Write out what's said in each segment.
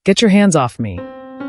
Get your hands off me.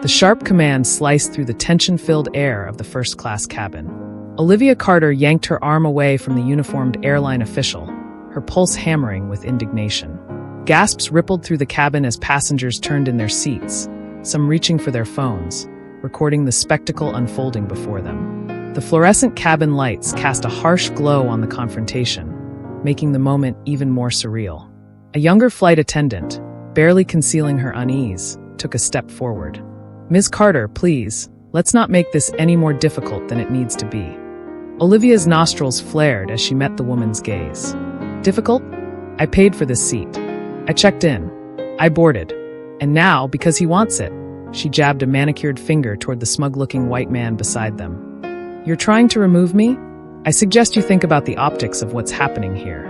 The sharp command sliced through the tension-filled air of the first-class cabin. Olivia Carter yanked her arm away from the uniformed airline official, her pulse hammering with indignation. Gasps rippled through the cabin as passengers turned in their seats, some reaching for their phones, recording the spectacle unfolding before them. The fluorescent cabin lights cast a harsh glow on the confrontation, making the moment even more surreal. A younger flight attendant, barely concealing her unease, took a step forward. "Ms. Carter, please, let's not make this any more difficult than it needs to be." Olivia's nostrils flared as she met the woman's gaze. "Difficult? I paid for this seat. I checked in. I boarded. And now, because he wants it," she jabbed a manicured finger toward the smug-looking white man beside them. "You're trying to remove me? I suggest you think about the optics of what's happening here."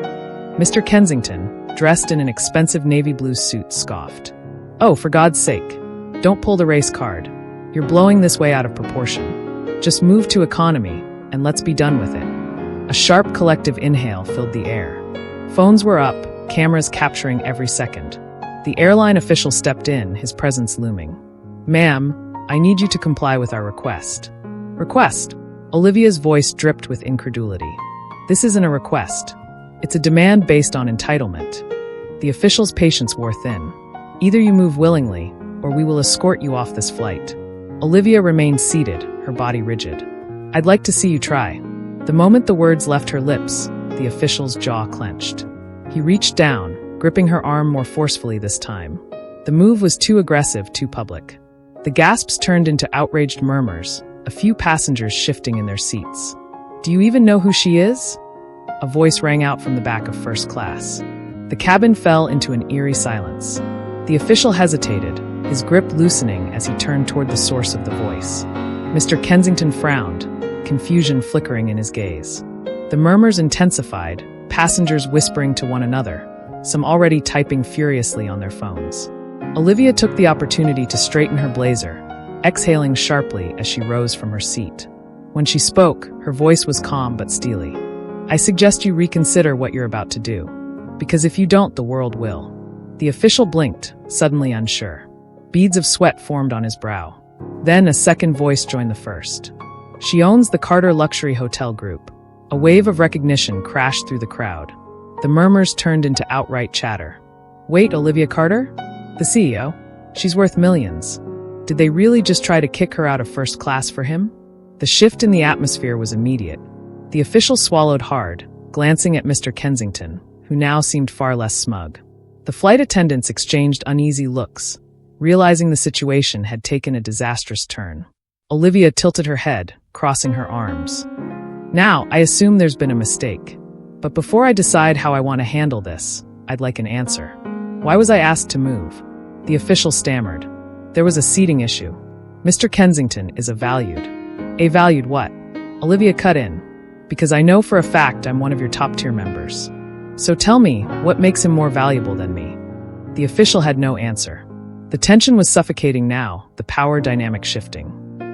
Mr. Kensington, dressed in an expensive navy blue suit, scoffed. "Oh, for God's sake. Don't pull the race card. You're blowing this way out of proportion. Just move to economy, and let's be done with it." A sharp collective inhale filled the air. Phones were up, cameras capturing every second. The airline official stepped in, his presence looming. "Ma'am, I need you to comply with our request." "Request?" Olivia's voice dripped with incredulity. "This isn't a request. It's a demand based on entitlement." The official's patience wore thin. "Either you move willingly, or we will escort you off this flight." Olivia remained seated, her body rigid. "I'd like to see you try." The moment the words left her lips, the official's jaw clenched. He reached down, gripping her arm more forcefully this time. The move was too aggressive, too public. The gasps turned into outraged murmurs, a few passengers shifting in their seats. "Do you even know who she is?" A voice rang out from the back of first class. The cabin fell into an eerie silence. The official hesitated, his grip loosening as he turned toward the source of the voice. Mr. Kensington frowned, confusion flickering in his gaze. The murmurs intensified, passengers whispering to one another, some already typing furiously on their phones. Olivia took the opportunity to straighten her blazer, exhaling sharply as she rose from her seat. When she spoke, her voice was calm but steely. "I suggest you reconsider what you're about to do, because if you don't, the world will." The official blinked, suddenly unsure. Beads of sweat formed on his brow. Then a second voice joined the first. "She owns the Carter Luxury Hotel Group." A wave of recognition crashed through the crowd. The murmurs turned into outright chatter. "Wait, Olivia Carter? The CEO? She's worth millions. Did they really just try to kick her out of first class for him?" The shift in the atmosphere was immediate. The official swallowed hard, glancing at Mr. Kensington, who now seemed far less smug. The flight attendants exchanged uneasy looks, realizing the situation had taken a disastrous turn. Olivia tilted her head, crossing her arms. "Now, I assume there's been a mistake. But before I decide how I want to handle this, I'd like an answer. Why was I asked to move?" The official stammered. "There was a seating issue. Mr. Kensington is a valued." "A valued what?" Olivia cut in. "Because I know for a fact I'm one of your top-tier members. So tell me, what makes him more valuable than me?" The official had no answer. The tension was suffocating now, the power dynamic shifting.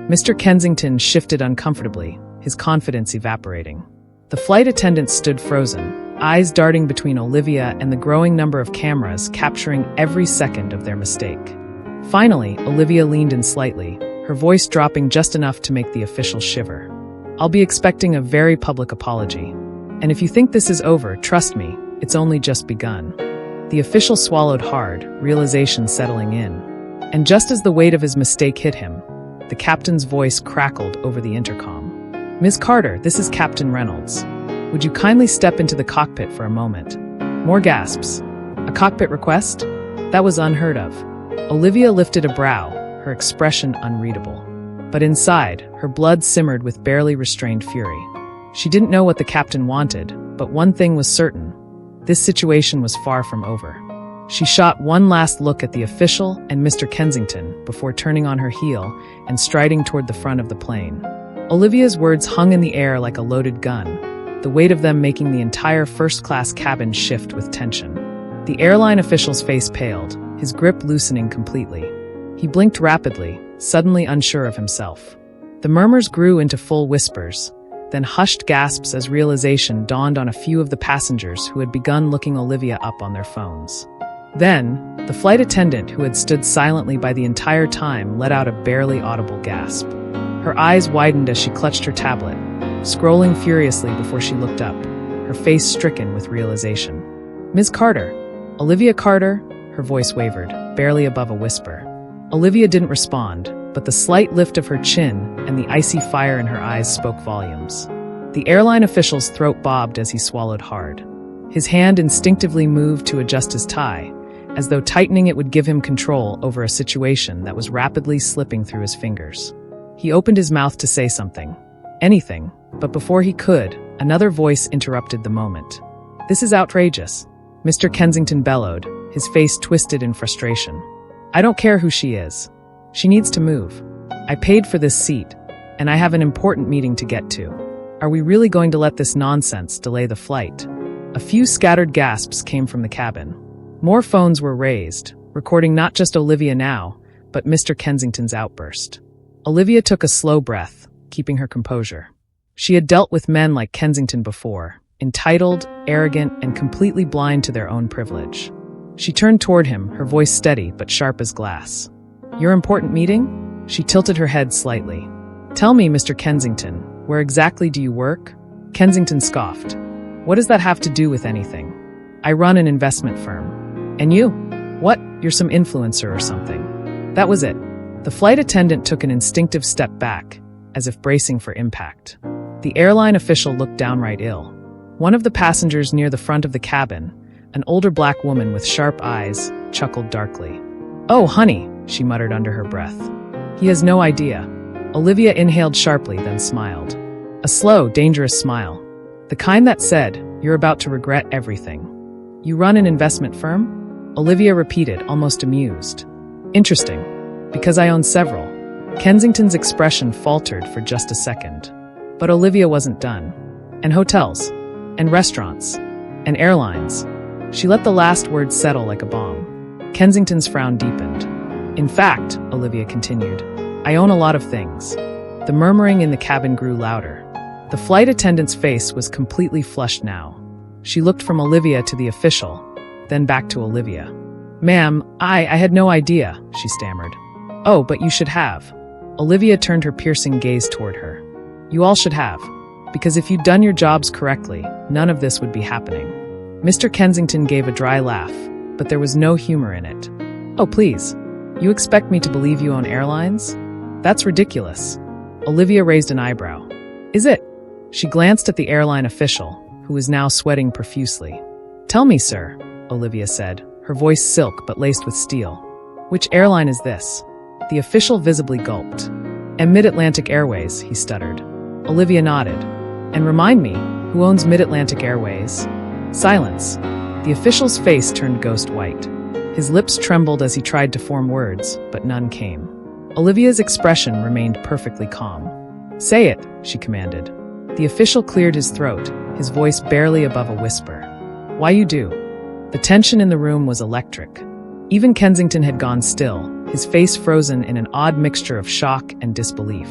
Mr. Kensington shifted uncomfortably, his confidence evaporating. The flight attendants stood frozen, eyes darting between Olivia and the growing number of cameras capturing every second of their mistake. Finally, Olivia leaned in slightly, her voice dropping just enough to make the official shiver. "I'll be expecting a very public apology. And if you think this is over, trust me, it's only just begun." The official swallowed hard, realization settling in. And just as the weight of his mistake hit him, the captain's voice crackled over the intercom. "Ms. Carter, this is Captain Reynolds. Would you kindly step into the cockpit for a moment?" More gasps. "A cockpit request?" That was unheard of. Olivia lifted a brow, her expression unreadable. But inside, her blood simmered with barely restrained fury. She didn't know what the captain wanted, but one thing was certain. This situation was far from over. She shot one last look at the official and Mr. Kensington before turning on her heel and striding toward the front of the plane. Olivia's words hung in the air like a loaded gun, the weight of them making the entire first-class cabin shift with tension. The airline official's face paled, his grip loosening completely. He blinked rapidly, suddenly unsure of himself. The murmurs grew into full whispers, then hushed gasps as realization dawned on a few of the passengers who had begun looking Olivia up on their phones. Then, the flight attendant, who had stood silently by the entire time, let out a barely audible gasp. Her eyes widened as she clutched her tablet, scrolling furiously before she looked up, her face stricken with realization. "Ms. Carter. Olivia Carter?" Her voice wavered, barely above a whisper. Olivia didn't respond, but the slight lift of her chin and the icy fire in her eyes spoke volumes. The airline official's throat bobbed as he swallowed hard. His hand instinctively moved to adjust his tie, as though tightening it would give him control over a situation that was rapidly slipping through his fingers. He opened his mouth to say something. Anything, but before he could, another voice interrupted the moment. "This is outrageous," Mr. Kensington bellowed, his face twisted in frustration. "I don't care who she is. She needs to move. I paid for this seat, and I have an important meeting to get to. Are we really going to let this nonsense delay the flight?" A few scattered gasps came from the cabin. More phones were raised, recording not just Olivia now, but Mr. Kensington's outburst. Olivia took a slow breath, keeping her composure. She had dealt with men like Kensington before, entitled, arrogant, and completely blind to their own privilege. She turned toward him, her voice steady but sharp as glass. "Your important meeting?" She tilted her head slightly. "Tell me, Mr. Kensington, where exactly do you work?" Kensington scoffed. "What does that have to do with anything? I run an investment firm. And you? What? You're some influencer or something." That was it. The flight attendant took an instinctive step back, as if bracing for impact. The airline official looked downright ill. One of the passengers near the front of the cabin, an older black woman with sharp eyes, chuckled darkly. "Oh, honey," she muttered under her breath. "He has no idea." Olivia inhaled sharply, then smiled. A slow, dangerous smile. The kind that said, "You're about to regret everything." "You run an investment firm?" Olivia repeated, almost amused. "Interesting. Because I own several." Kensington's expression faltered for just a second. But Olivia wasn't done. "And hotels. And restaurants. And airlines." She let the last word settle like a bomb. Kensington's frown deepened. "In fact," Olivia continued, "I own a lot of things." The murmuring in the cabin grew louder. The flight attendant's face was completely flushed now. She looked from Olivia to the official, then back to Olivia. "Ma'am, I had no idea," she stammered. "Oh, but you should have." Olivia turned her piercing gaze toward her. "You all should have. Because if you'd done your jobs correctly, none of this would be happening." Mr. Kensington gave a dry laugh, but there was no humor in it. "Oh, please. You expect me to believe you own airlines? That's ridiculous." Olivia raised an eyebrow. "Is it?" She glanced at the airline official, who was now sweating profusely. "Tell me, sir," Olivia said, her voice silk but laced with steel. "Which airline is this?" The official visibly gulped. "Mid-Atlantic Airways," he stuttered. Olivia nodded. "And remind me, who owns Mid-Atlantic Airways?" Silence. The official's face turned ghost white. His lips trembled as he tried to form words, but none came. Olivia's expression remained perfectly calm. "Say it," she commanded. The official cleared his throat, his voice barely above a whisper. "Why you do?" The tension in the room was electric. Even Kensington had gone still, his face frozen in an odd mixture of shock and disbelief.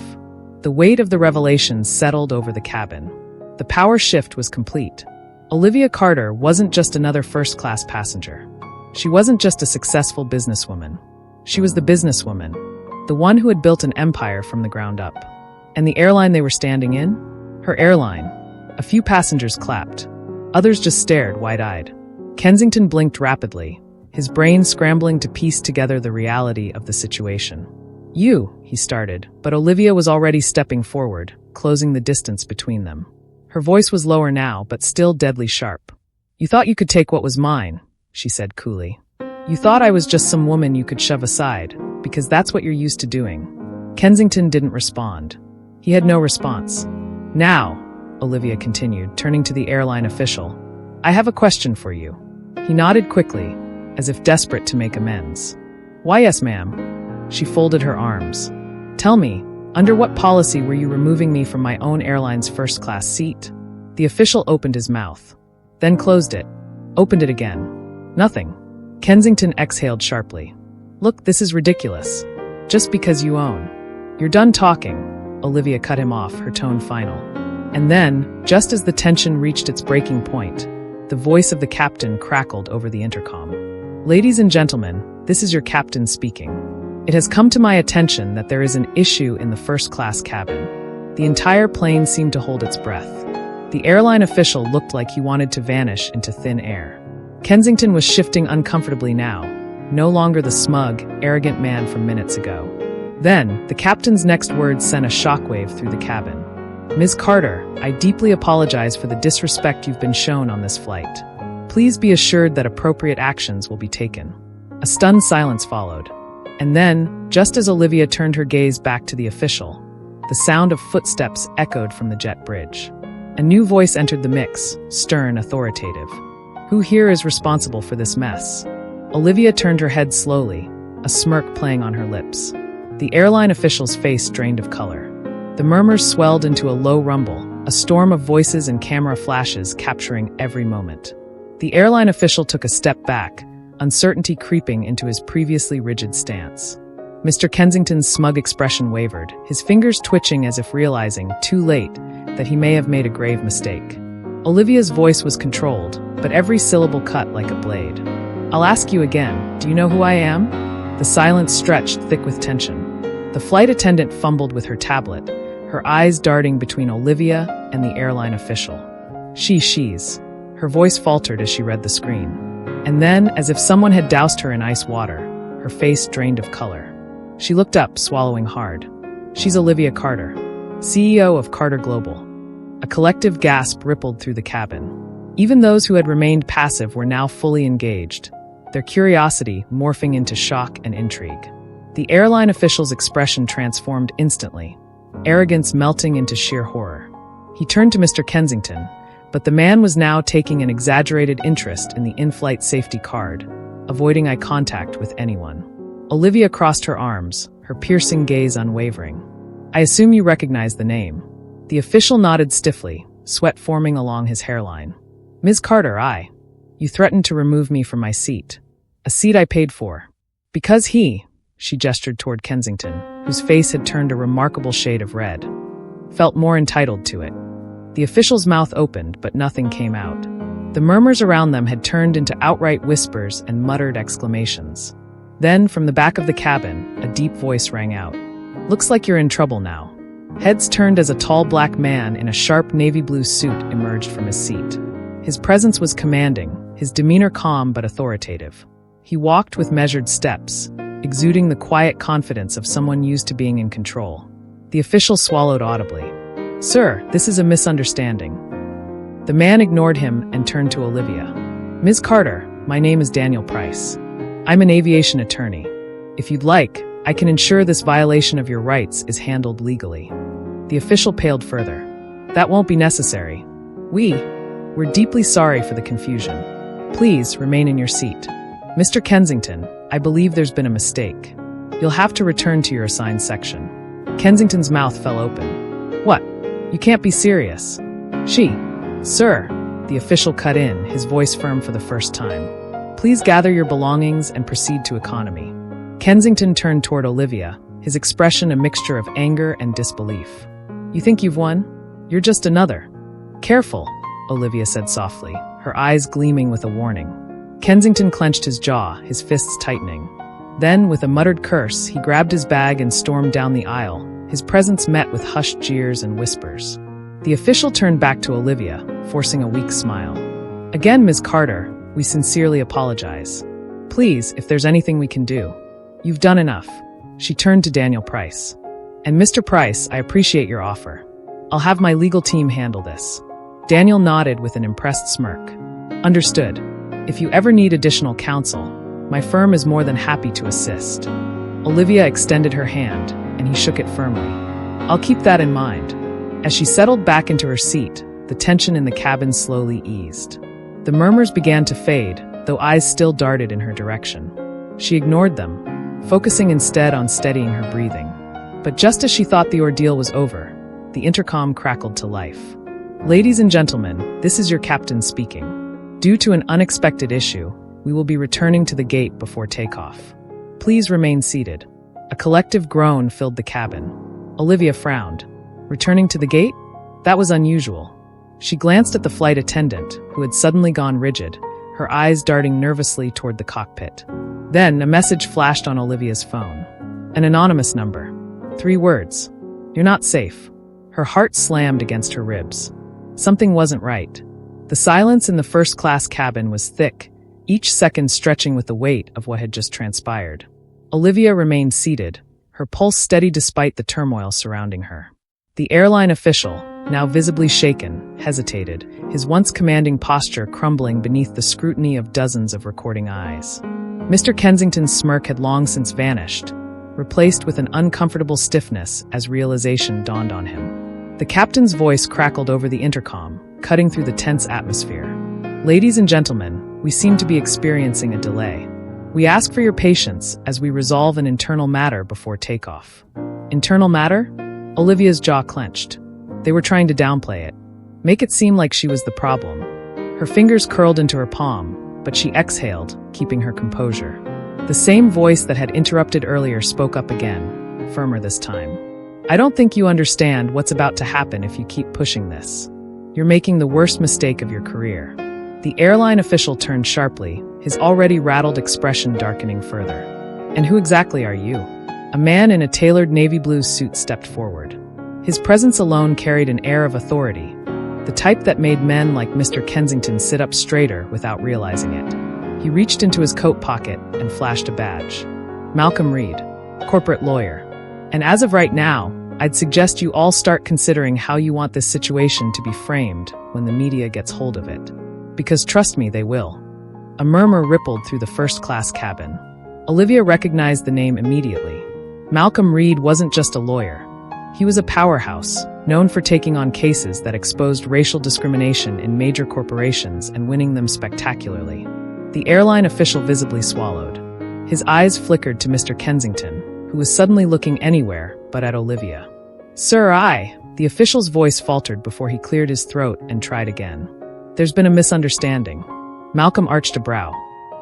The weight of the revelation settled over the cabin. The power shift was complete. Olivia Carter wasn't just another first-class passenger. She wasn't just a successful businesswoman. She was the businesswoman, the one who had built an empire from the ground up. And the airline they were standing in? Her airline. A few passengers clapped. Others just stared, wide-eyed. Kensington blinked rapidly, his brain scrambling to piece together the reality of the situation. "You," he started, but Olivia was already stepping forward, closing the distance between them. Her voice was lower now, but still deadly sharp. "You thought you could take what was mine," she said coolly. "You thought I was just some woman you could shove aside, because that's what you're used to doing." Kensington didn't respond. He had no response. "Now," Olivia continued, turning to the airline official, "I have a question for you." He nodded quickly, as if desperate to make amends. "Why, yes, ma'am." She folded her arms. "Tell me, under what policy were you removing me from my own airline's first-class seat?" The official opened his mouth, then closed it, opened it again. Nothing. Kensington exhaled sharply. "Look, this is ridiculous. Just because you own." "You're done talking," Olivia cut him off, her tone final. And then, just as the tension reached its breaking point, the voice of the captain crackled over the intercom. Ladies and gentlemen, this is your captain speaking. It has come to my attention that there is an issue in the first-class cabin. The entire plane seemed to hold its breath. The airline official looked like he wanted to vanish into thin air. Kensington was shifting uncomfortably now, no longer the smug, arrogant man from minutes ago. Then, the captain's next words sent a shockwave through the cabin. Ms. Carter, I deeply apologize for the disrespect you've been shown on this flight. Please be assured that appropriate actions will be taken. A stunned silence followed. And then, just as Olivia turned her gaze back to the official, the sound of footsteps echoed from the jet bridge. A new voice entered the mix, stern, authoritative. Who here is responsible for this mess? Olivia turned her head slowly, a smirk playing on her lips. The airline official's face drained of color. The murmurs swelled into a low rumble, a storm of voices and camera flashes capturing every moment. The airline official took a step back, uncertainty creeping into his previously rigid stance. Mr. Kensington's smug expression wavered, his fingers twitching as if realizing, too late, that he may have made a grave mistake. Olivia's voice was controlled, but every syllable cut like a blade. I'll ask you again, do you know who I am? The silence stretched thick with tension. The flight attendant fumbled with her tablet, her eyes darting between Olivia and the airline official. She's. Her voice faltered as she read the screen. And then, as if someone had doused her in ice water, her face drained of color. She looked up, swallowing hard. She's Olivia Carter, CEO of Carter Global. A collective gasp rippled through the cabin. Even those who had remained passive were now fully engaged, their curiosity morphing into shock and intrigue. The airline official's expression transformed instantly, arrogance melting into sheer horror. He turned to Mr. Kensington, but the man was now taking an exaggerated interest in the in-flight safety card, avoiding eye contact with anyone. Olivia crossed her arms, her piercing gaze unwavering. I assume you recognize the name. The official nodded stiffly, sweat forming along his hairline. Ms. Carter, You threatened to remove me from my seat. A seat I paid for. Because she gestured toward Kensington, whose face had turned a remarkable shade of red, felt more entitled to it. The official's mouth opened, but nothing came out. The murmurs around them had turned into outright whispers and muttered exclamations. Then, from the back of the cabin, a deep voice rang out. Looks like you're in trouble now. Heads turned as a tall black man in a sharp navy blue suit emerged from his seat. His presence was commanding, his demeanor calm but authoritative. He walked with measured steps, exuding the quiet confidence of someone used to being in control. The official swallowed audibly. Sir, this is a misunderstanding. The man ignored him and turned to Olivia. Ms. Carter, my name is Daniel Price. I'm an aviation attorney. If you'd like, I can ensure this violation of your rights is handled legally. The official paled further. That won't be necessary. We're deeply sorry for the confusion. Please remain in your seat. Mr. Kensington, I believe there's been a mistake. You'll have to return to your assigned section. Kensington's mouth fell open. What? You can't be serious. Sir, the official cut in, his voice firm for the first time. Please gather your belongings and proceed to economy. Kensington turned toward Olivia, his expression a mixture of anger and disbelief. You think you've won? You're just another. Careful, Olivia said softly, her eyes gleaming with a warning. Kensington clenched his jaw, his fists tightening. Then, with a muttered curse, he grabbed his bag and stormed down the aisle, his presence met with hushed jeers and whispers. The official turned back to Olivia, forcing a weak smile. Again, Ms. Carter, we sincerely apologize. Please, if there's anything we can do. You've done enough. She turned to Daniel Price. And Mr. Price, I appreciate your offer. I'll have my legal team handle this. Daniel nodded with an impressed smirk. Understood. If you ever need additional counsel, my firm is more than happy to assist. Olivia extended her hand, and he shook it firmly. I'll keep that in mind. As she settled back into her seat, the tension in the cabin slowly eased. The murmurs began to fade, though eyes still darted in her direction. She ignored them, focusing instead on steadying her breathing. But just as she thought the ordeal was over, the intercom crackled to life. Ladies and gentlemen, this is your captain speaking. Due to an unexpected issue, we will be returning to the gate before takeoff. Please remain seated. A collective groan filled the cabin. Olivia frowned. Returning to the gate? That was unusual. She glanced at the flight attendant, who had suddenly gone rigid, her eyes darting nervously toward the cockpit. Then a message flashed on Olivia's phone. An anonymous number. 3 words. "You're not safe." Her heart slammed against her ribs. Something wasn't right. The silence in the first-class cabin was thick, each second stretching with the weight of what had just transpired. Olivia remained seated, her pulse steady despite the turmoil surrounding her. The airline official, now visibly shaken, hesitated, his once commanding posture crumbling beneath the scrutiny of dozens of recording eyes. Mr. Kensington's smirk had long since vanished, replaced with an uncomfortable stiffness as realization dawned on him. The captain's voice crackled over the intercom, cutting through the tense atmosphere. "Ladies and gentlemen, we seem to be experiencing a delay. We ask for your patience as we resolve an internal matter before takeoff." Internal matter? Olivia's jaw clenched. They were trying to downplay it, make it seem like she was the problem. Her fingers curled into her palm, but she exhaled, keeping her composure. The same voice that had interrupted earlier spoke up again, firmer this time. "I don't think you understand what's about to happen if you keep pushing this. You're making the worst mistake of your career." The airline official turned sharply, his already rattled expression darkening further. "And who exactly are you?" A man in a tailored navy blue suit stepped forward. His presence alone carried an air of authority, the type that made men like Mr. Kensington sit up straighter without realizing it. He reached into his coat pocket and flashed a badge. "Malcolm Reed, corporate lawyer. And as of right now, I'd suggest you all start considering how you want this situation to be framed when the media gets hold of it. Because trust me, they will." A murmur rippled through the first-class cabin. Olivia recognized the name immediately. Malcolm Reed wasn't just a lawyer. He was a powerhouse, known for taking on cases that exposed racial discrimination in major corporations and winning them spectacularly. The airline official visibly swallowed. His eyes flickered to Mr. Kensington, who was suddenly looking anywhere but at Olivia. "Sir, the official's voice faltered before he cleared his throat and tried again. "There's been a misunderstanding." Malcolm arched a brow.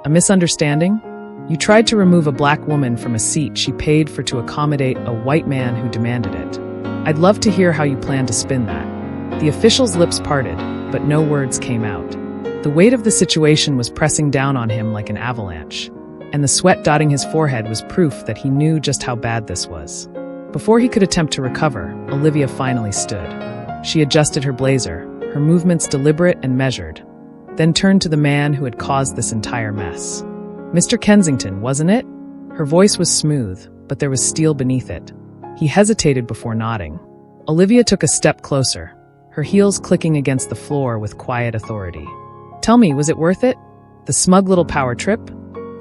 "A misunderstanding? You tried to remove a black woman from a seat she paid for to accommodate a white man who demanded it. I'd love to hear how you plan to spin that." The official's lips parted, but no words came out. The weight of the situation was pressing down on him like an avalanche, and the sweat dotting his forehead was proof that he knew just how bad this was. Before he could attempt to recover, Olivia finally stood. She adjusted her blazer, her movements deliberate and measured, then turned to the man who had caused this entire mess. "Mr. Kensington, wasn't it?" Her voice was smooth, but there was steel beneath it. He hesitated before nodding. Olivia took a step closer, her heels clicking against the floor with quiet authority. "Tell me, was it worth it? The smug little power trip?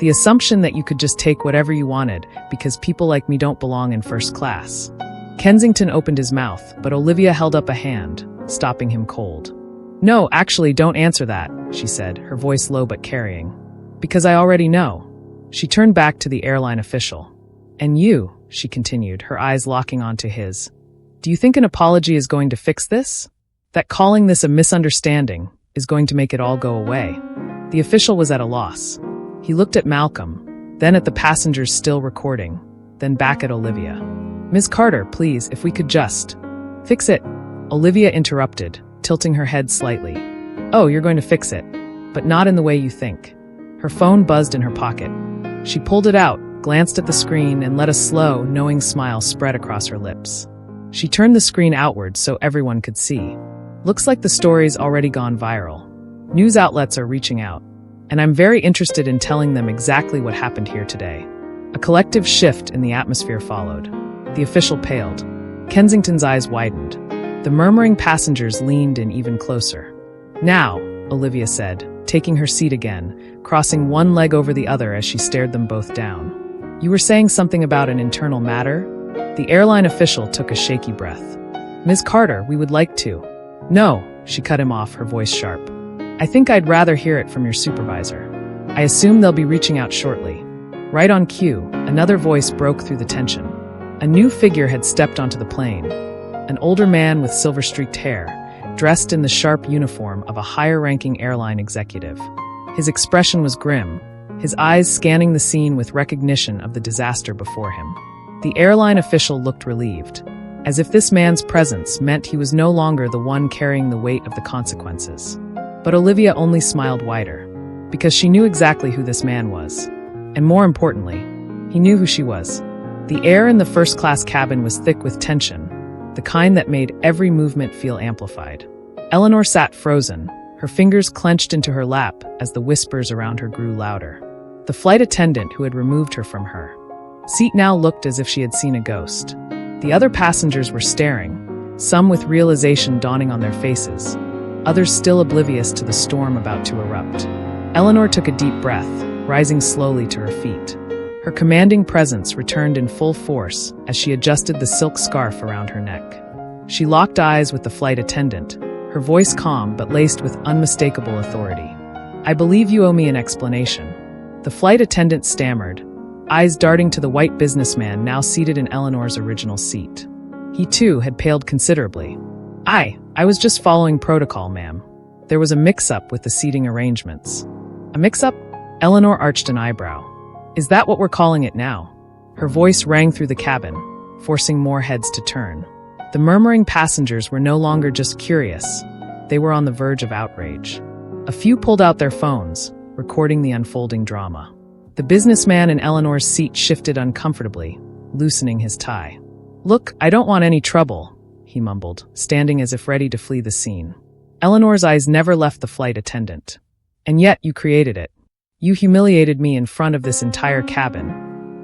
The assumption that you could just take whatever you wanted because people like me don't belong in first class." Kensington opened his mouth, but Olivia held up a hand, stopping him cold. "No, actually, don't answer that," she said, her voice low but carrying. "Because I already know." She turned back to the airline official. "And you," she continued, her eyes locking onto his. "Do you think an apology is going to fix this? That calling this a misunderstanding is going to make it all go away?" The official was at a loss. He looked at Malcolm, then at the passengers still recording, then back at Olivia. "Ms. Carter, please, if we could just fix it." Olivia interrupted, tilting her head slightly. "Oh, you're going to fix it, but not in the way you think." Her phone buzzed in her pocket. She pulled it out, glanced at the screen, and let a slow, knowing smile spread across her lips. She turned the screen outward so everyone could see. "Looks like the story's already gone viral. News outlets are reaching out, and I'm very interested in telling them exactly what happened here today." A collective shift in the atmosphere followed. The official paled. Kensington's eyes widened. The murmuring passengers leaned in even closer. "Now," Olivia said, taking her seat again, crossing one leg over the other as she stared them both down. "You were saying something about an internal matter?" The airline official took a shaky breath. "Ms. Carter, we would like to." "No," she cut him off, her voice sharp. "I think I'd rather hear it from your supervisor. I assume they'll be reaching out shortly." Right on cue, another voice broke through the tension. A new figure had stepped onto the plane. An older man with silver-streaked hair, dressed in the sharp uniform of a higher-ranking airline executive. His expression was grim, his eyes scanning the scene with recognition of the disaster before him. The airline official looked relieved, as if this man's presence meant he was no longer the one carrying the weight of the consequences. But Olivia only smiled wider. because she knew exactly who this man was. And more importantly, he knew who she was. The air in the first-class cabin was thick with tension, the kind that made every movement feel amplified. Eleanor sat frozen, her fingers clenched into her lap as the whispers around her grew louder. The flight attendant who had removed her from her seat now looked as if she had seen a ghost. The other passengers were staring, some with realization dawning on their faces, others still oblivious to the storm about to erupt. Eleanor took a deep breath, rising slowly to her feet. Her commanding presence returned in full force as she adjusted the silk scarf around her neck. She locked eyes with the flight attendant, her voice calm but laced with unmistakable authority. "I believe you owe me an explanation." The flight attendant stammered, eyes darting to the white businessman now seated in Eleanor's original seat. He too had paled considerably. I was just following protocol, ma'am. There was a mix-up with the seating arrangements." "A mix-up?" Eleanor arched an eyebrow. "Is that what we're calling it now?" Her voice rang through the cabin, forcing more heads to turn. The murmuring passengers were no longer just curious. They were on the verge of outrage. A few pulled out their phones, recording the unfolding drama. The businessman in Eleanor's seat shifted uncomfortably, loosening his tie. "Look, I don't want any trouble," he mumbled, standing as if ready to flee the scene. Eleanor's eyes never left the flight attendant. "And yet you created it. You humiliated me in front of this entire cabin,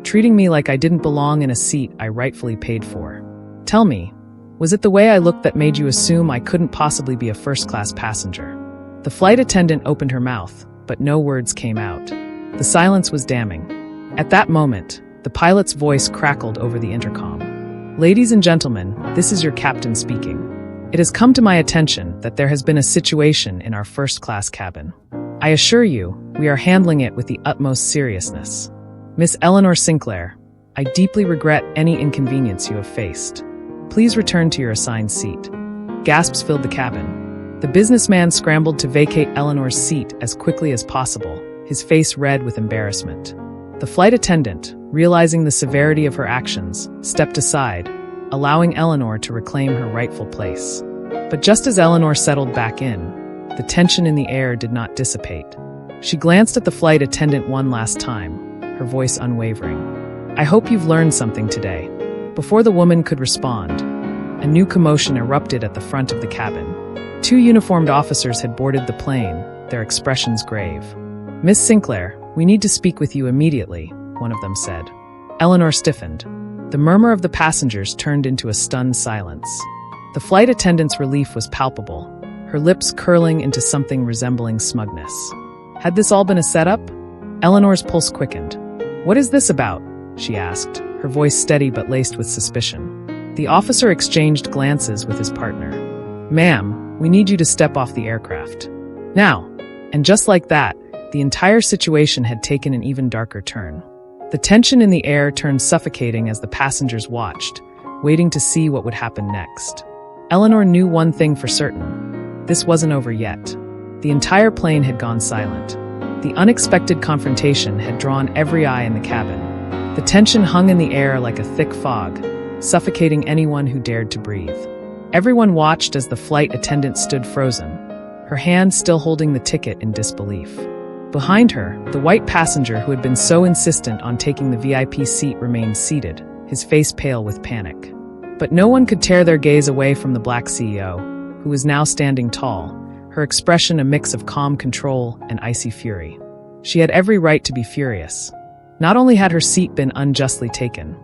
treating me like I didn't belong in a seat I rightfully paid for. Tell me, was it the way I looked that made you assume I couldn't possibly be a first-class passenger?" The flight attendant opened her mouth, but no words came out. The silence was damning. At that moment, the pilot's voice crackled over the intercom. "Ladies and gentlemen, this is your captain speaking. It has come to my attention that there has been a situation in our first-class cabin. I assure you, we are handling it with the utmost seriousness. Miss Eleanor Sinclair, I deeply regret any inconvenience you have faced. Please return to your assigned seat." Gasps filled the cabin. The businessman scrambled to vacate Eleanor's seat as quickly as possible, his face red with embarrassment. The flight attendant, realizing the severity of her actions, stepped aside, allowing Eleanor to reclaim her rightful place. But just as Eleanor settled back in, the tension in the air did not dissipate. She glanced at the flight attendant one last time, her voice unwavering. "I hope you've learned something today." Before the woman could respond, a new commotion erupted at the front of the cabin. Two uniformed officers had boarded the plane, their expressions grave. "Miss Sinclair, we need to speak with you immediately," one of them said. Eleanor stiffened. The murmur of the passengers turned into a stunned silence. The flight attendant's relief was palpable, her lips curling into something resembling smugness. Had this all been a setup? Eleanor's pulse quickened. "What is this about?" she asked, her voice steady but laced with suspicion. The officer exchanged glances with his partner. "Ma'am, we need you to step off the aircraft. Now." And just like that, the entire situation had taken an even darker turn. The tension in the air turned suffocating as the passengers watched, waiting to see what would happen next. Eleanor knew one thing for certain. This wasn't over yet. The entire plane had gone silent. The unexpected confrontation had drawn every eye in the cabin. The tension hung in the air like a thick fog, suffocating anyone who dared to breathe. Everyone watched as the flight attendant stood frozen, her hand still holding the ticket in disbelief. Behind her, the white passenger who had been so insistent on taking the VIP seat remained seated, his face pale with panic. But no one could tear their gaze away from the black CEO, who was now standing tall, her expression a mix of calm control and icy fury. She had every right to be furious. Not only had her seat been unjustly taken,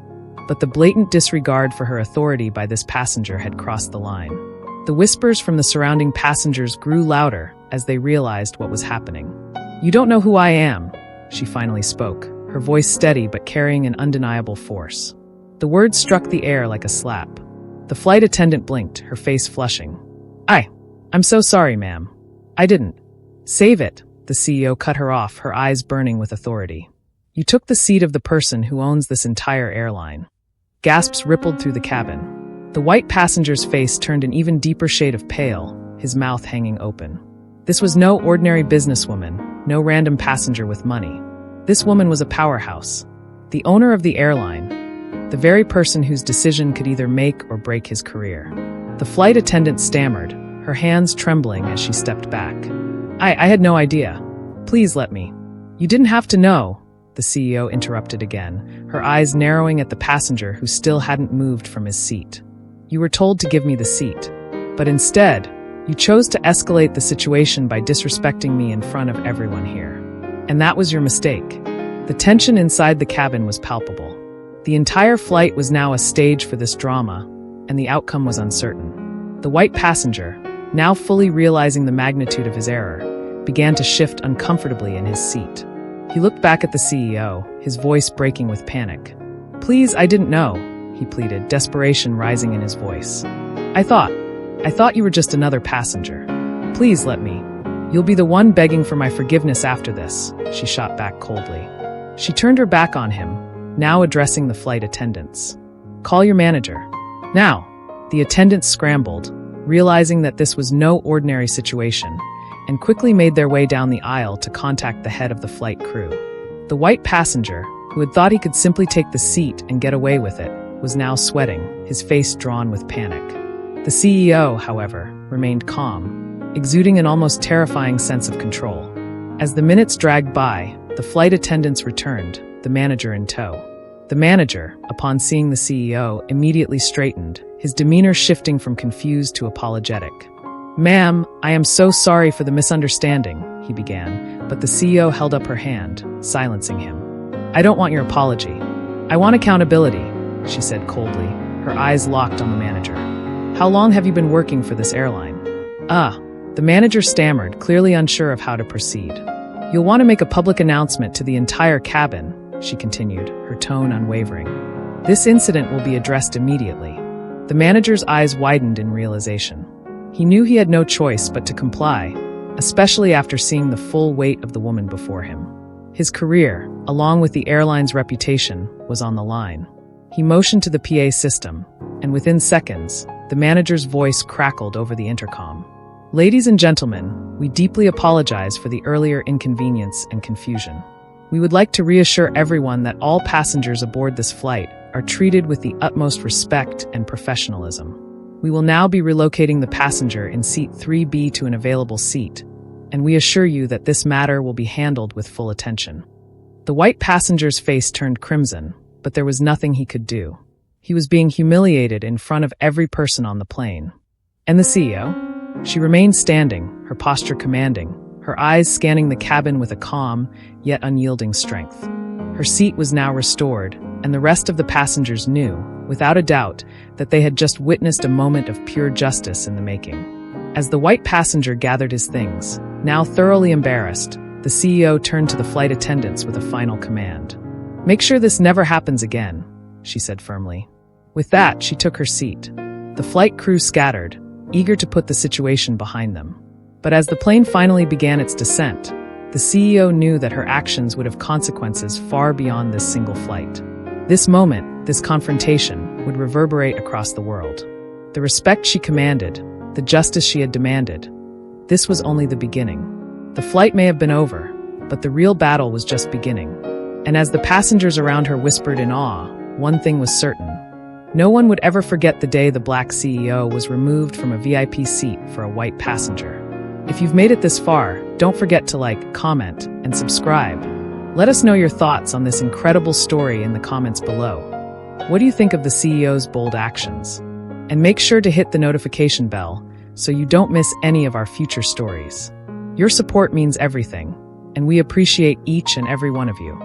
but the blatant disregard for her authority by this passenger had crossed the line. The whispers from the surrounding passengers grew louder as they realized what was happening. "You don't know who I am," she finally spoke, her voice steady but carrying an undeniable force. The words struck the air like a slap. The flight attendant blinked, her face flushing. I'm so sorry, ma'am. I didn't." "Save it," the CEO cut her off, her eyes burning with authority. "You took the seat of the person who owns this entire airline." Gasps rippled through the cabin. The white passenger's face turned an even deeper shade of pale, his mouth hanging open. This was no ordinary businesswoman, no random passenger with money. This woman was a powerhouse, the owner of the airline, the very person whose decision could either make or break his career. The flight attendant stammered, her hands trembling as she stepped back. I had no idea." Please let me. You didn't have to know, the CEO interrupted again, her eyes narrowing at the passenger who still hadn't moved from his seat. You were told to give me the seat, but instead, you chose to escalate the situation by disrespecting me in front of everyone here. And that was your mistake. The tension inside the cabin was palpable. The entire flight was now a stage for this drama, and the outcome was uncertain. The white passenger, now fully realizing the magnitude of his error, began to shift uncomfortably in his seat. He looked back at the CEO, his voice breaking with panic. Please, I didn't know, he pleaded, desperation rising in his voice. I thought you were just another passenger. Please let me. You'll be the one begging for my forgiveness after this, she shot back coldly. She turned her back on him, now addressing the flight attendants. Call your manager. Now. The attendants scrambled, realizing that this was no ordinary situation, and quickly made their way down the aisle to contact the head of the flight crew. The white passenger, who had thought he could simply take the seat and get away with it, was now sweating, his face drawn with panic. The CEO, however, remained calm, exuding an almost terrifying sense of control. As the minutes dragged by, the flight attendants returned, the manager in tow. The manager, upon seeing the CEO, immediately straightened, his demeanor shifting from confused to apologetic. Ma'am, I am so sorry for the misunderstanding, he began, but the CEO held up her hand, silencing him. I don't want your apology. I want accountability, she said coldly, her eyes locked on the manager. How long have you been working for this airline? The manager stammered, clearly unsure of how to proceed. You'll want to make a public announcement to the entire cabin, she continued, her tone unwavering. This incident will be addressed immediately. The manager's eyes widened in realization. He knew he had no choice but to comply, especially after seeing the full weight of the woman before him. His career, along with the airline's reputation, was on the line. He motioned to the PA system, and within seconds, the manager's voice crackled over the intercom. Ladies and gentlemen, we deeply apologize for the earlier inconvenience and confusion. We would like to reassure everyone that all passengers aboard this flight are treated with the utmost respect and professionalism. We will now be relocating the passenger in seat 3B to an available seat, and we assure you that this matter will be handled with full attention. The white passenger's face turned crimson, but there was nothing he could do. He was being humiliated in front of every person on the plane. And the CEO? She remained standing, her posture commanding, her eyes scanning the cabin with a calm, yet unyielding strength. Her seat was now restored, and the rest of the passengers knew, without a doubt, that they had just witnessed a moment of pure justice in the making. As the white passenger gathered his things, now thoroughly embarrassed, the CEO turned to the flight attendants with a final command. Make sure this never happens again, she said firmly. With that, she took her seat. The flight crew scattered, eager to put the situation behind them. But as the plane finally began its descent, the CEO knew that her actions would have consequences far beyond this single flight. This moment, this confrontation, would reverberate across the world. The respect she commanded, the justice she had demanded, this was only the beginning. The flight may have been over, but the real battle was just beginning. And as the passengers around her whispered in awe, one thing was certain. No one would ever forget the day the black CEO was removed from a VIP seat for a white passenger. If you've made it this far, don't forget to like, comment, and subscribe. Let us know your thoughts on this incredible story in the comments below. What do you think of the CEO's bold actions? And make sure to hit the notification bell so you don't miss any of our future stories. Your support means everything, and we appreciate each and every one of you.